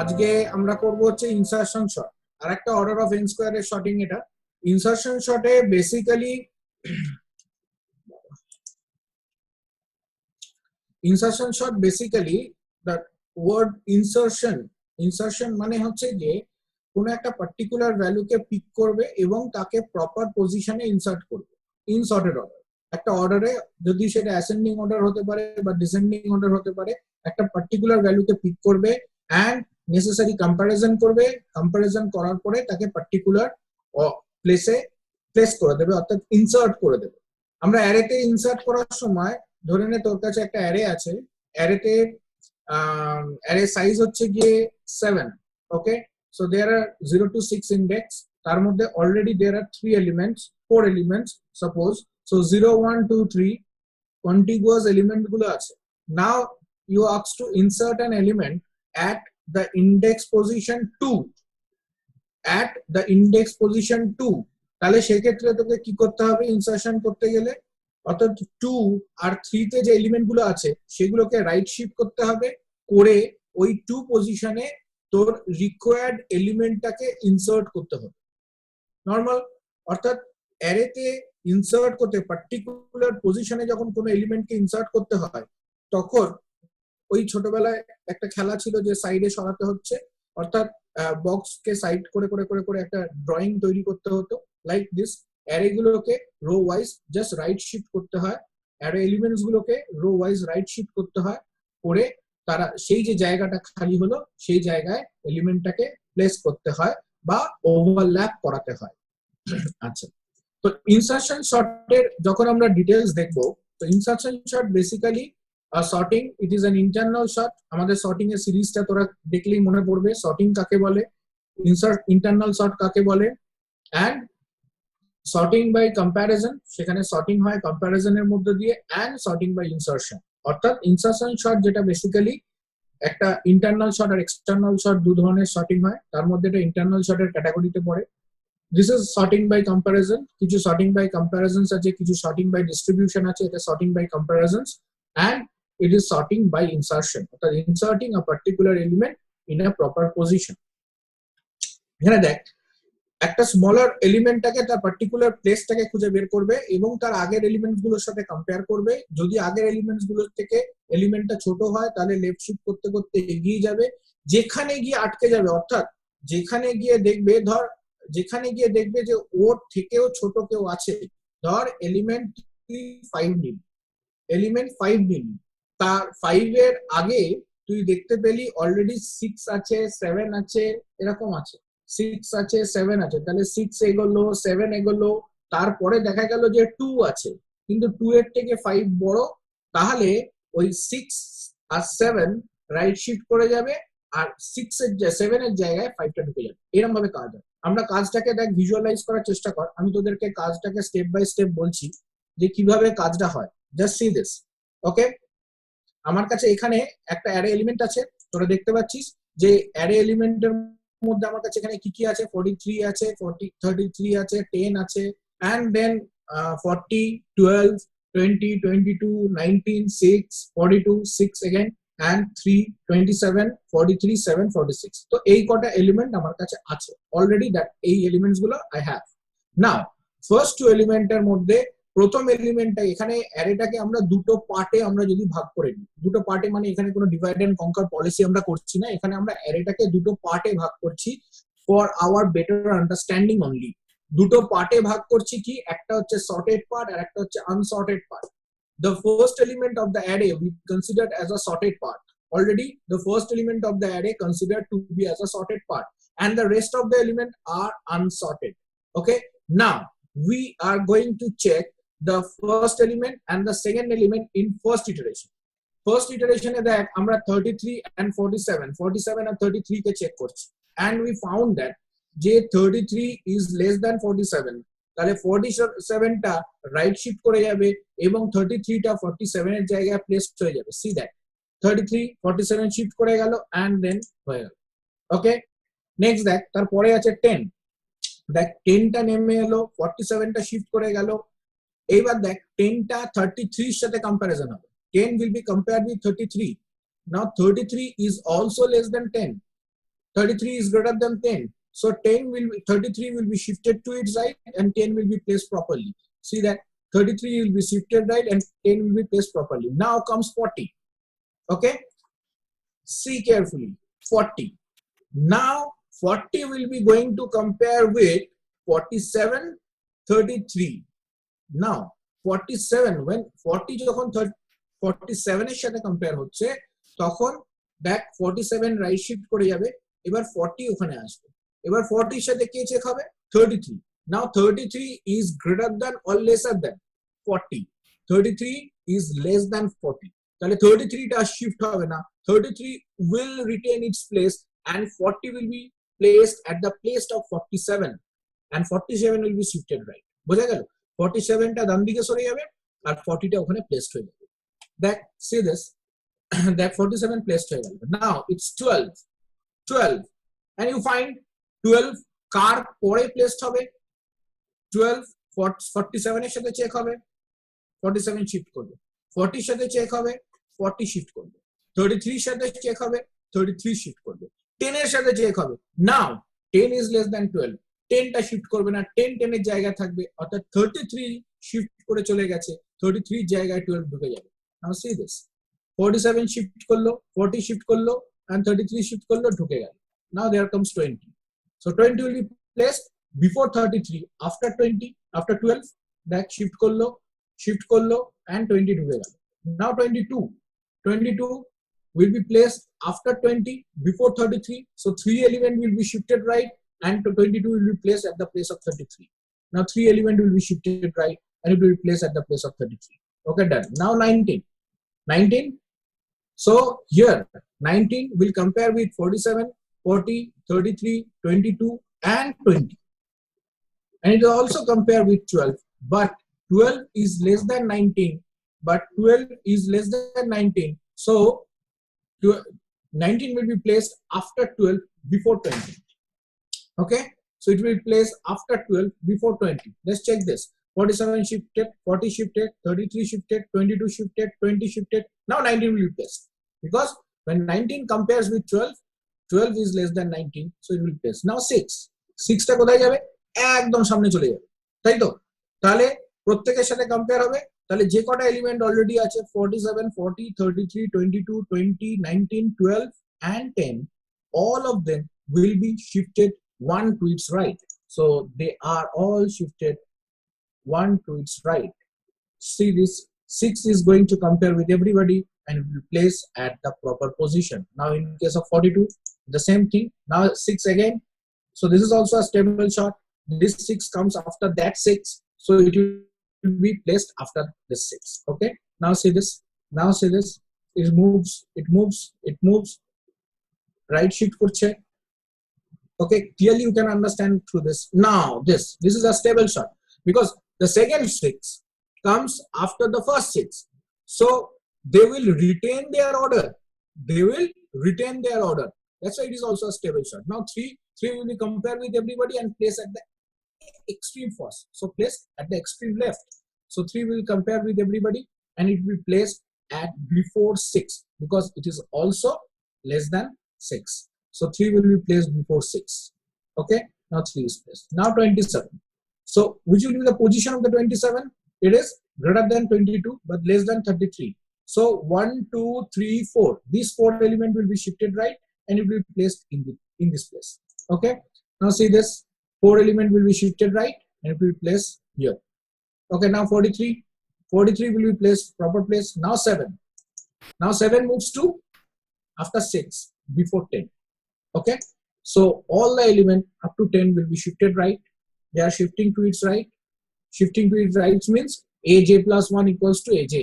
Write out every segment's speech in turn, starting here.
আজকে আমরা করব হচ্ছে ইনসারশন শর্ট আর একটা অর্ডার অফ এন স্কয়ার এর শর্টিং। এটা ইনসারশন শর্টে basically insertion sort basically the word insertion মানে হচ্ছে যে কোনো একটা পার্টিকুলার ভ্যালুকে পিক করবে এবং তাকে প্রপার পজিশনে ইনসার্ট করবে ইন সর্টেড অর্ডার। একটা অর্ডারে যদি সেটা অ্যাসেন্ডিং অর্ডার হতে পারে বা ডিসেন্ডিং অর্ডার হতে পারে, একটা পার্টিকুলার ভ্যালুকে পিক করবে অ্যান্ড নেসেসারি কম্পারিজন করবে। কম্পারিজন করার পরে তাকে পার্টিকুলার প্লেস করে দেবে, অর্থাৎ ইনসার্ট করে দেবে। আমরা অ্যারেতে ইনসার্ট করার সময় ধরে নে তোর কাছে একটা অ্যারে আছে, অ্যারেতে অ্যারে সাইজ হচ্ছে গিয়ে 7। Okay, so there are 0 to 6 index. তার মধ্যে already there are 4 elements suppose. So 0 1 2 3 contiguous element গুলো আছে। Now you ask to insert an element at the index position 2 তাহলে সেক্ষেত্রে তোকে কি করতে হবে ইনসার্শন করতে গেলে? অর্থাৎ 2 আর 3 তে যে এলিমেন্ট গুলো আছে সেগুলোকে রাইট শিফট করতে হবে, করে ওই 2 পজিশনে তোর রিকোয়ার্ড এলিমেন্টটাকে ইনসার্ট করতে হবে নর্মাল। অর্থাৎ অ্যারেতে ইনসার্ট করতে পার্টিকুলার পজিশনে যখন কোনো এলিমেন্টকে ইনসার্ট করতে হয় তখন ওই ছোটবেলায় একটা খেলা ছিল যে সাইডে সরাতে হচ্ছে, অর্থাৎ বক্সকে সাইড করে করে করে করে একটা ড্রয়িং তৈরি করতে হতো লাইক দিস। অ্যারে গুলোকে rho wise just right shift করতে হয়, অ্যারে এলিমেন্টস গুলোকে রো ওয়াইজ রাইট শিফট করতে হয়, করে তারা সেই যে জায়গাটা খালি হলো সেই জায়গায় এলিমেন্টটাকে প্লেস করতে হয় বা ওভারল্যাপ করাতে হয়। আচ্ছা, তো ইনসার্শন শর্টের যখন আমরা ডিটেলস দেখবো, তো insertion short basically sorting, it is an internal short. আমাদের সর্টিং এর সিরিজটা তোরা দেখলেই মনে পড়বে সর্টিং কাকে বলে, ইন্টারনাল শর্ট কাকে বলে, অ্যান্ড সর্টিং বাই কম্প্যারিজন, সেখানে সর্টিং হয় কম্প্যারিজনের মধ্যে দিয়ে, অ্যান্ড সর্টিং বাই ইনসার্শন। অর্থাৎ ইনসার্শন শর্ট যেটা বেসিক্যালি একটা ইন্টারনাল শর্ট আর এক্সটার্নাল শর্ট দু ধরনের সর্টিং হয়, তার মধ্যে এটা ইন্টারনাল শর্টের ক্যাটাগরিতে পড়ে। This is sorting by comparison. কিছু sorting by comparisons আছে, কিছু sorting by distribution আছে, এটা sorting by comparisons, and it is sorting by insertion, অর্থাৎ inserting a particular element in a proper position. এখানে দেখ, একটা স্মলার এলিমেন্টটাকে তার পার্টিকুলার প্লেসটাকে খুঁজে বের করবে এবং তার আগের এলিমেন্টস গুলোর সাথে কম্পেয়ার করবে। যদি আগের এলিমেন্টস গুলোর থেকে এলিমেন্টটা ছোট হয় তাহলে লেফট শিফট করতে করতে এগিয়ে যাবে, যেখানে গিয়ে আটকে যাবে, অর্থাৎ যেখানে গিয়ে দেখবে যে ওর থেকেও ছোট কেউ আছে, ধর এলিমেন্ট 5 নিন, তার 5 এর আগে তুই দেখতে পেলি অলরেডি 6 আছে, 7 আছে, এরকম আছে, 6 আছে 7 আছে, তাহলে 6 এগোলো 7 এগোলো, তারপরে দেখা গেল যে 2 আছে কিন্তু 2 এর থেকে 5 বড়, তাহলে ওই 6 আর 7 রাইট শিফট করে যাবে আর 7 এর জায়গায় 5টা ঢুকে যাবে। এরকম ভাবে কাজ হয়। আমরা কাজটাকে দেখ ভিজুয়ালাইজ করার চেষ্টা কর, আমি তোদেরকে কাজটাকে স্টেপ বাই স্টেপ বলছি যে কিভাবে কাজটা হয়। Just see this. ওকে, আমার কাছে এখানে একটা অ্যারে এলিমেন্ট আছে, তোরা দেখতে পাচ্ছিস যে অ্যারে এলিমেন্টের মধ্যে আমার কাছে এখানে কি কি আছে, 43 আছে, 33 আছে, 10 আছে, এন্ড দেন 40 12 20 22 19 6 42 6 again and 3 27 43 7 46। তো এই কটা এলিমেন্ট আমার কাছে আছে অলরেডি, দ্যাট এই এলিমেন্টস গুলো I have. Now first two এলিমেন্টের মধ্যে প্রথম এলিমেন্টটা, এখানে অ্যারেটাকে আমরা দুটো পার্টে আমরা যদি ভাগ করে নিই, দুটো পার্টে মানে এখানে কোনো ডিভাইড এন্ড কনকার পলিসি আমরা করছি না, এখানে আমরা অ্যারেটাকে দুটো পার্টে ভাগ করছি for our better understanding only. দুটো পার্টে ভাগ করছি, কি একটা হচ্ছে সর্টেড পার্ট আর একটা হচ্ছে unsorted part. The first element of the array we considered as a sorted part. Already the first element of the array considered to be as a sorted part, and the rest of the element are unsorted. Okay, now we are going to check the first element and the second element in first iteration. First iteration এ দেখ আমরা 33 and 47 and 33 K check করছি, and we found that যে 33 is less than 47, তাহলে 47টা right shift করে যাবে এবং 33টা 47 এর জায়গায় প্লেস হয়ে যাবে। সি দ্যাট 33 47 শিফট করে গেল এন্ড দেন হয়ে গেল। ওকে, নেক্সট দেখ তারপরে আছে 10, দেখ 10টা নেমে এলো, 47টা শিফট করে গেল। এইবার দেখ 10টা 33 এর সাথে কম্পারিজন হবে, 10 will be compared with 33. Now 33 is also less than 10, 33 is greater than 10. So 33 will be shifted to its right and 10 will be placed properly. See that 33 will be shifted right and 10 will be placed properly. Now comes 40. Okay. See carefully. 40. Now 40 will be going to compare with 47, 33. Now 47, when 40 যখন 47 এর সাথে compare হচ্ছে তখন দেখ 47 right shift করে যাবে, এবার 40 ওখানে আসবে, এবার 40 এর সাথে কে চেক হবে 33. নাও 33 is greater than or lesser than 40. 33 is less than 40. তাহলে 33 টা শিফট হবে না, 33 will retain its place and 40 will be placed at the place of 47 and 47 will be shifted right. বোঝা গেল? 47 টা ডান দিকে সরে যাবে আর 40 টা ওখানে প্লেসড হয়ে যাবে। দেখ see this that 47 placed হয়ে গেল। now it's 12 and you find 12 কার পরে প্লেসড হবে, 12 47 এর সাথে চেক হবে, 47 শিফট করবে, 40 এর সাথে চেক হবে, 40 শিফট করবে, 33 এর সাথে চেক হবে, 33 শিফট করবে, 10 এর সাথে চেক হবে। now 10 is less than 12, 10 টা শিফট করবে না, 10 10 এর জায়গায় থাকবে, অর্থাৎ 33 শিফট করে চলে গেছে, 33 জায়গায় 12 ঢুকে যাবে। now see this 47 শিফট করলো, 40 শিফট করলো and 33 শিফট করলো, ঢুকে গেল। now there comes 20. so 20 will be placed before 33 after 20 after 12 that shift করলো and 20 ঢুকে গেল। now 22 will be placed after 20 before 33, so 3 element will be shifted right and 22 will be placed at the place of 33. now 3 element will be shifted right and it will be placed at the place of 33. okay, done. now 19, so here 19 will compare with 47, 40, 33, 22 and 20, and it will also compare with 12, but 12 is less than 19, so 19 will be placed after 12 before 20. okay, so it will be placed after 12 before 20. let's check this. 47 shifted, 40 shifted, 33 shifted, 22 shifted, 20 shifted. now 19 will be placed because when 19 compares with 12 is less than 19, so it will be placed. now 6 টা কোথায় যাবে, একদম সামনে চলে যাবে, তাই তো? তাহলে প্রত্যেকের সাথে কম্পেয়ার হবে, তাহলে যে কটা এলিমেন্ট অলরেডি আছে 47, 40, 33, 22, 20, 19, 12 and 10, all of them will be shifted one to its right, so they are all shifted one to its right. see this 6 is going to compare with everybody and will place at the proper position. now in case of 42 the same thing. now 6 again, so this is also a stable shot, this 6 comes after that 6, so it will be placed after this 6. okay, now see this it moves right shift করছে। okay, clearly you can understand through this. now this is a stable shot because the second 6 comes after the first 6, so they will retain their order, that's why it is also a stable shot. now 3 will be compared with everybody and placed at the extreme first, so placed at the extreme left, so 3 will compare with everybody and it will be placed at before 6 because it is also less than 6, so 3 will be placed before 6. okay, now 3 is placed. now 27, so which will be the position of the 27? it is greater than 22 but less than 33, so 1 2 3 4, these 4 element will be shifted right and it will be placed in this place. okay, now see this 4 element will be shifted right and it will be placed here. okay, now 43 will be placed proper place. now 7 moves to after 6 before 10. okay, so all the element up to 10 will be shifted right, they are shifting to its right means aj plus 1 equals to aj.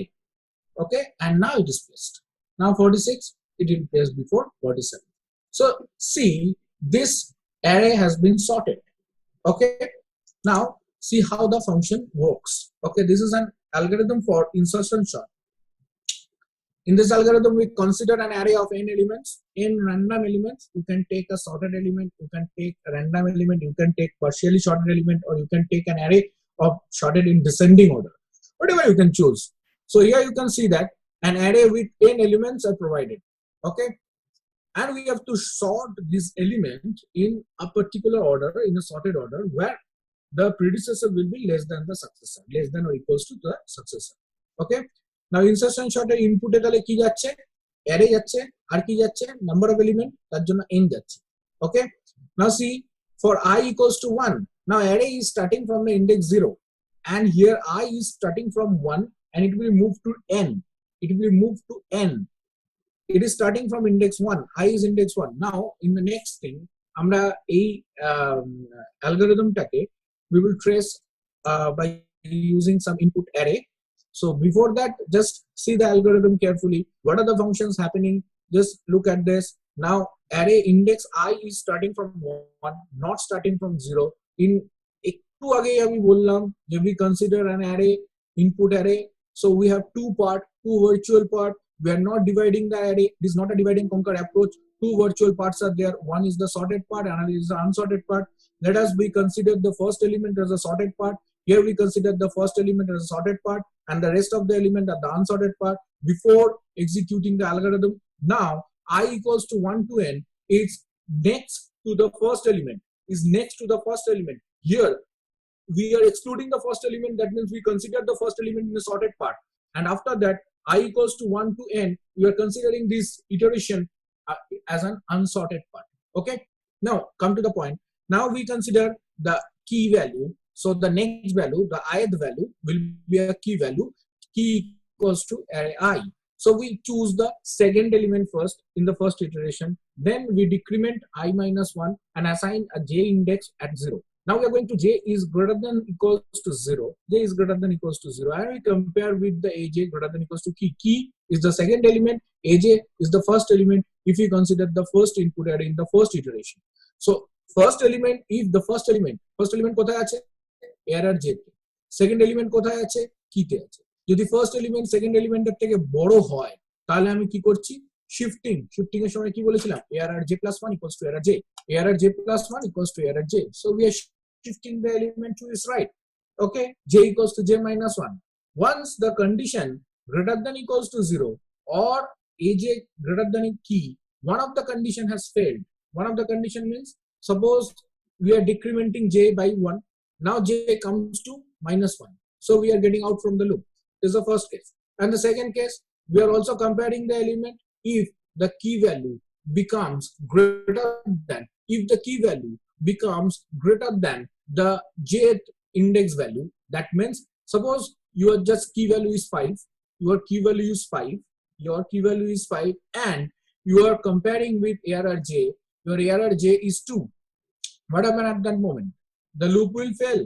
okay, and now it is placed. now 46 it will be placed before 47. so see this array has been sorted. okay, now see how the function works. okay, this is an algorithm for insertion sort. in this algorithm we consider an array of n elements, n random elements. you can take a sorted element, you can take a random element, you can take partially sorted element, or you can take an array of sorted in descending order, whatever you can choose. so here you can see that an array with n elements are provided. okay, and we have to sort this element in a particular order, in a sorted order, where the predecessor will be less than the successor, less than or equals to the successor. Okay, now insertion sorted input e tale ki jacche, array jacche, ar ki jacche, number of element tar jonno n jacche. Okay, now see, for I equals to 1, now array is starting from the index 0, and here I is starting from 1, and it will move to n, it will move to n. It is starting from index 1, I is index 1. Now in the next thing, আমরা এই algorithmটাকে we will trace by using some input array. So before that, just see the algorithm carefully. What are the functions happening? Just look at this. Now array index I is starting from 1, not starting from 0. In একটু আগে আমি বললাম যে we consider an array input array. So we have two virtual part. We are not dividing the array. It is not a divide and conquer approach. Two virtual parts are there. One is the sorted part, another is the unsorted part. Let us be consider the first element as a sorted part. Here we consider the first element as a sorted part, and the rest of the element are the unsorted part before executing the algorithm. Now I equals to 1 to n is next to the first element. Is next to the first element. Here we are excluding the first element. That means we consider the first element in the sorted part, and after that I equals to 1 to n, we are considering this iteration as an unsorted part. Okay, now come to the point. Now we consider the key value. So the next value, the ith value, will be a key value. Key equals to array I. So we choose the second element first in the first iteration. Then we decrement I minus 1 and assign a j index at 0. Now we are going to j is greater than equals to 0. J is greater than equals to 0. And we compare with the aj greater than equals to key. Key is the second element. Aj is the first element if we consider the first input array in the first iteration. So first element, if the first element কোথায় আছে? error j তে। second element কোথায় আছে? key তে আছে। যদি first element second element এর থেকে বড় হয় তাহলে আমি কি করছি? shifting এর সময় কি বলেছিলাম? arr j plus 1 equals to arr j, arr j plus 1 equals to arr j. So we are shifting the element to its right. Okay, j equals to j minus 1. Once the condition greater than equals to 0 or aj greater than key, one of the condition has failed. One of the condition means, suppose we are decrementing j by 1. Now j comes to minus 1. So we are getting out from the loop. This is the first case. And the second case, we are also comparing the element if the key value becomes greater than, the jth index value. That means, suppose your just key value is 5, your key value is 5, and you are comparing with arr j, your arr j is 2. What happens at that moment? The loop will fail.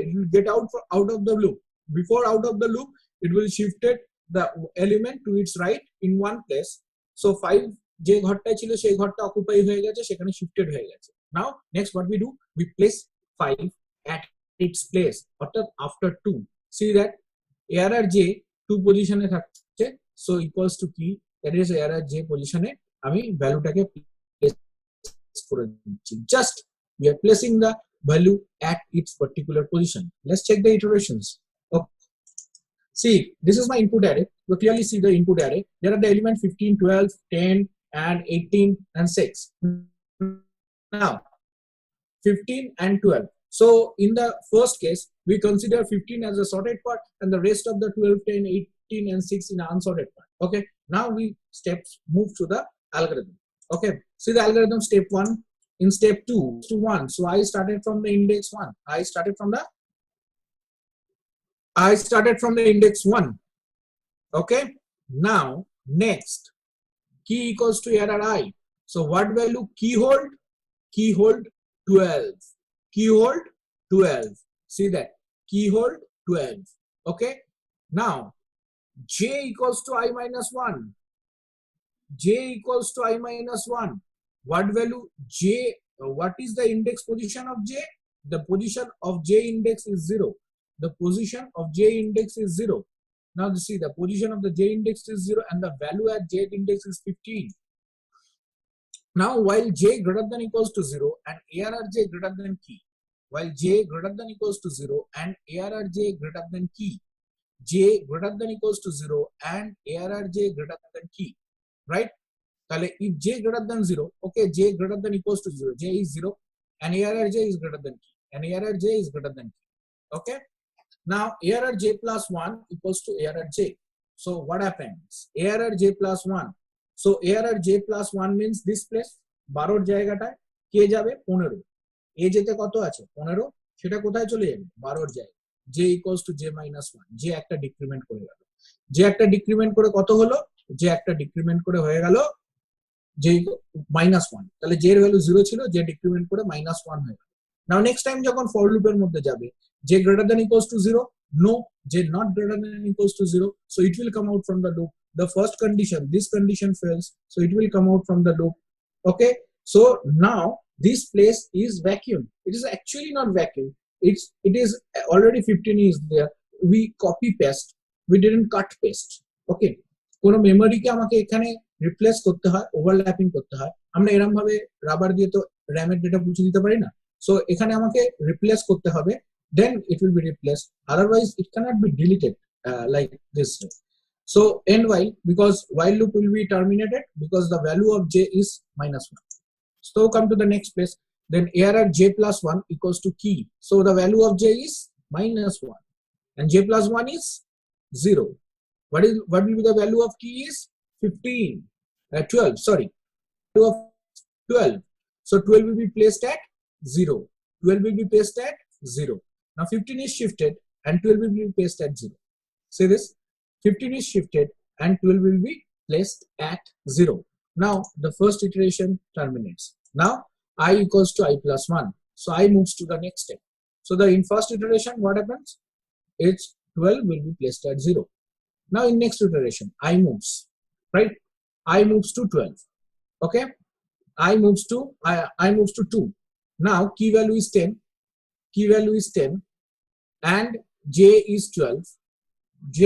It will get out of the loop. Before out of the loop, it will shifted the element to its right in one place. So 5 যে ঘরটায় ছিল সেই ঘরটা occupy হয়ে গেছে, সেখানে shifted হয়ে গেছে। Now next what we do, we place 5 at its place, অর্থাৎ after 2. See that arr j 2 পজিশনে থাকছে, so equals to key, that is arr j পজিশনে আমি ভ্যালুটাকে প্লেস করে দিচ্ছি। Just we are placing the value at its particular position. Let's check the iterations. Okay. See, this is my input array. You clearly see the input array. There are the elements 15, 12, 10, and 18, and 6. Now, 15 and 12. So, in the first case, we consider 15 as a sorted part and the rest of the 12, 10, 18, and 6 in an unsorted part. Okay. Now, we move to the algorithm. Okay. See the algorithm step 1. In step 2 to 1. So, I started from the index 1. I started from the index 1. Okay. Now, next, key equals to arr I. So, what value key hold? Key hold 12. Key hold 12. See that? Key hold 12. Okay. Now, j equals to I minus 1. J equals to I minus 1. What value j? What is the index position of j? The position of j index is 0. The position of j index is 0. Now you see the position of the j index is 0 and the value at j index is 15. Now while j greater than equals to 0 and arr j greater than key, while j greater than equals to 0 and arr j greater than key, j greater than equals to 0 and arr j greater than key, right? তাহলে if j greater than 0, okay, j greater than equals to 0, j is 0 and error j is greater than key, and error j is greater than key. Okay, now error j plus 1 equals to error j. So what happens? Error j plus 1, so error j plus 1 means this place 12 জায়গাটায় কে যাবে 15, এ যেতে কত আছে 15, সেটা কোথায় চলে যাবে 12 জায়গায়, j equals to j minus 1, j একটা ডিক্রিমেন্ট করে গেল, j একটা ডিক্রিমেন্ট করে কত হলো, j একটা ডিক্রিমেন্ট করে হয়ে গেল j minus 1, তাহলে j এর ভ্যালু 0 ছিল, j ডিক্রিমেন্ট করে minus 1 হয়ে গেল। নাও নেক্সট টাইম যখন ফর লুপের মধ্যে যাবে, j greater than equals to 0, no, j not greater than equals to 0, so it will come out from the loop. The first condition, this condition fails, so it will come out from the loop. Okay, so now this place is vacuum. It is actually not vacuum, it is already 15 is there, we copy paste, we didn't cut paste. Okay, কোনো মেমোরিকে আমাকে এখানে replace করতে হয়, overlapping করতে হয়, আমরা এরকম ভাবে রাবার দিয়ে তো র্যামের ডেটা মুছে দিতে পারি না, সো এখানে আমাকে রিপ্লেস করতে হবে, then it will be replaced, otherwise it cannot be deleted like this. So end while, because while loop will be terminated because the value of j is -1. So come to the next place, then error j plus 1 equals to key, so the value of j is -1 and j plus 1 is 0. What will be the value of key is 15, 12, sorry, value of 12, so 12 will be placed at 0, 12 will be placed at 0. Now 15 is shifted and 12 will be placed at 0. See this, 15 is shifted and 12 will be placed at 0. Now the first iteration terminates. Now I equals to I plus 1, so I moves to the next step. So the in first iteration what happens, it's 12 will be placed at 0. Now in next iteration I moves, right, I moves to 12. Okay, I moves to 2. Now key value is 10, key value is 10 and j is 12, j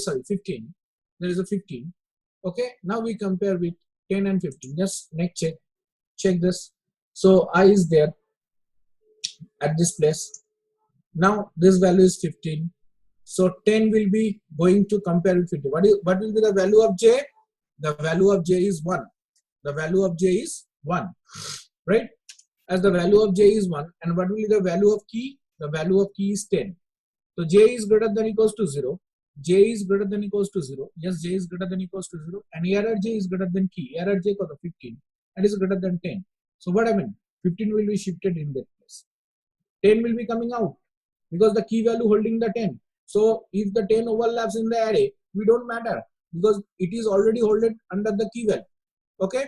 sorry 15, there is a 15. Okay, now we compare with 10 and 15, just next check this. So I is there at this place, now this value is 15, so 10 will be going to compare with 50. What will be the value of j? The value of j is 1, the value of j is 1, right, as the value of j is 1. And what will be the value of key? The value of key is 10, so j is greater than equals to 0, j is greater than equals to 0, yes, j is greater than equals to 0, and error j is greater than key, error j got 15 and is greater than 10. So what I mean, 15 will be shifted in that place, 10 will be coming out because the key value holding the 10. So if the 10 overlaps in the array, we don't matter because it is already holded under the key value. Okay,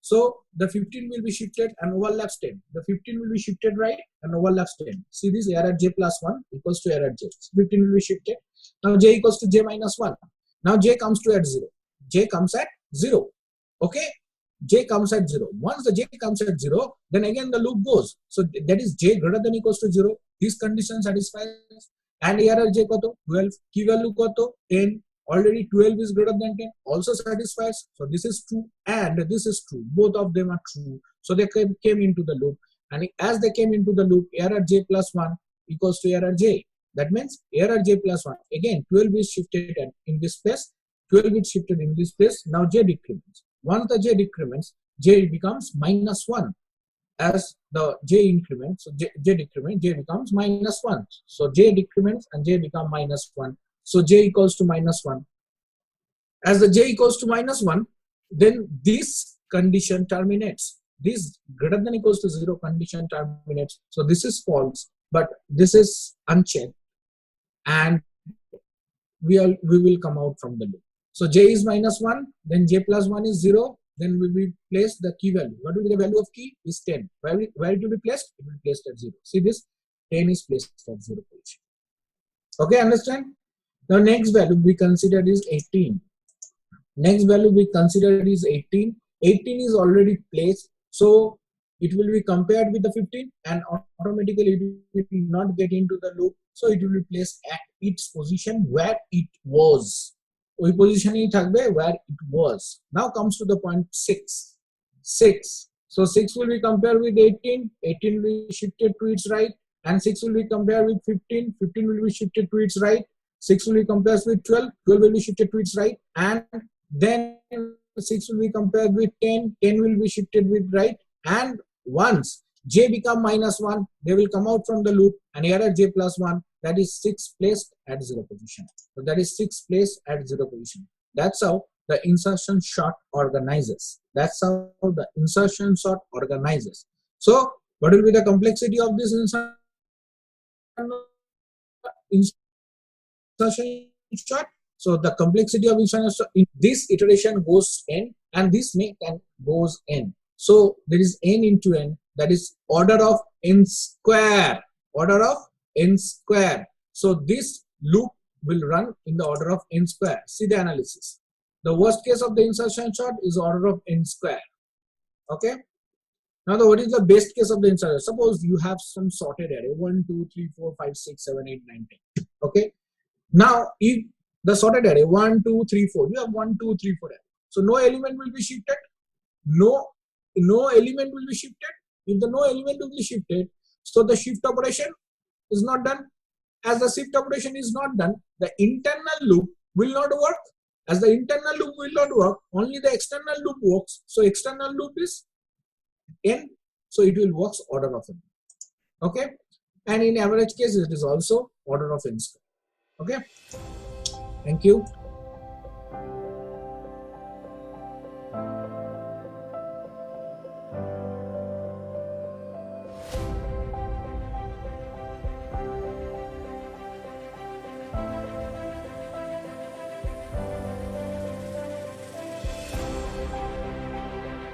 so the 15 will be shifted and overlaps 10, the 15 will be shifted right and overlaps 10. See this, error j plus 1 equals to error j, 15 will be shifted. Now j equals to j minus 1, now j comes to at 0, j comes at 0. Okay, j comes at 0, once the j comes at 0, then again the loop goes, so that is j greater than equals to 0, this condition satisfies. And error j koto 12, key value koto 10, already 12 is greater than 10, also satisfies, so this is true and this is true, both of them are true, so they came into the loop. And as they came into the loop, error j plus 1 equals to error j, that means error j plus 1, again 12 is shifted in this place, 12 is shifted in this place, now j decrements, once the j decrements, j becomes -1, as the j increments, so j decrements, j becomes -1, so j decrements and j become -1, so j equals to -1. As the j equals to -1, then this condition terminates, this greater than equals to 0 condition terminates, so this is false but this is unchecked and we will come out from the loop. So j is -1, then j plus 1 is 0, then we will place the key value. What will be the value of key? Is 10. Where it will be placed? It will be placed at 0. See this? 10 is placed at 0 position. Okay, understand? The next value we considered is 18. Next value we considered is 18. 18 is already placed, so it will be compared with the 15 and automatically it will not get into the loop, so it will be placed at its position where it was. ওই পজিশনেই থাকবে where it was. Now comes to the point 6. So 6 will be compared with 18, 18 will be shifted to its right, and 6 will be compared with 15, 15 will be shifted to its right, 6 will be compared with 12, 12 will be shifted to its right, and then 6 will be compared with 10, 10 will be shifted with right, and once j become -1, they will come out from the loop, and here are j plus 1, that is 6 placed at 0 position. So that is 6 placed at 0 position. That's how the insertion sort organizes. That's how the insertion sort organizes. So what will be the complexity of this insertion sort? So the complexity of insertion sort, in this iteration goes n, and this make n goes n. So there is n into n, that is order of n square, order of n square. So this loop will run in the order of n square. See the analysis. The worst case of the insertion sort is order of n square. Okay. Now, what is the best case of the insertion? Suppose you have some sorted array 1, 2, 3, 4, 5, 6, 7, 8, 9, 10. Okay. Now, if the sorted array 1, 2, 3, 4, you have 1, 2, 3, 4 array. So no element will be shifted. No element will be shifted. If the no element will be shifted, so the shift operation is not done. As the shift operation is not done, the internal loop will not work. As the internal loop will not work, only the external loop works. So external loop is n, so it will work order of n. Okay, and in average case it is also order of n square. Okay, thank you.